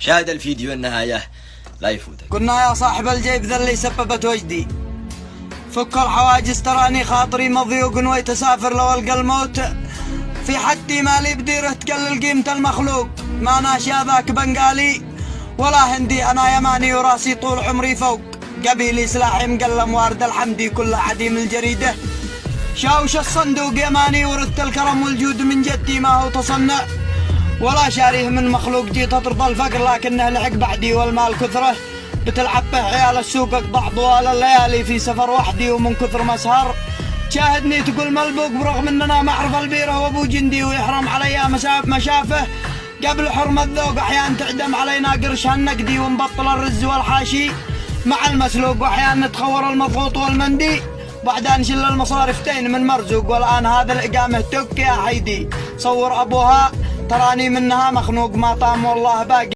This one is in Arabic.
شاهد الفيديو النهاية لا يفوتك. قلنا يا صاحب الجيب ذا اللي سببت وجدي، فك الحواجز تراني خاطري مضيوق نويت اسافر لو القى الموت، في حدي مالي بديره تقلل قيمة المخلوق، ما ناشي ذاك بنغالي ولا هندي، انا يماني وراسي طول عمري فوق، قبيلي سلاحي مقلم وارد الحمدي كله عديم الجريدة، شاوش الصندوق يماني ورثت الكرم والجود من جدي ما هو تصنع، ولا شاريه من مخلوق جيت اطرد الفقر لكنه لحق بعدي والمال كثره، بتلعب به عيال السوق اقطع طوال الليالي في سفر وحدي ومن كثر مسهر، تشاهدني تقول ملبوق برغم اننا معرف البيره وابو جندي ويحرم علي مشافه، قبل حرم الذوق احيان تعدم علينا قرش هالنقدي ونبطل الرز والحاشي مع المسلوق، واحيان نتخور المضغوط والمندي بعدين نشل المصارفتين من مرزوق، والان هذا الاقامه تك يا حيدي صور ابوها تراني منها مخنوق ما طام والله باقي.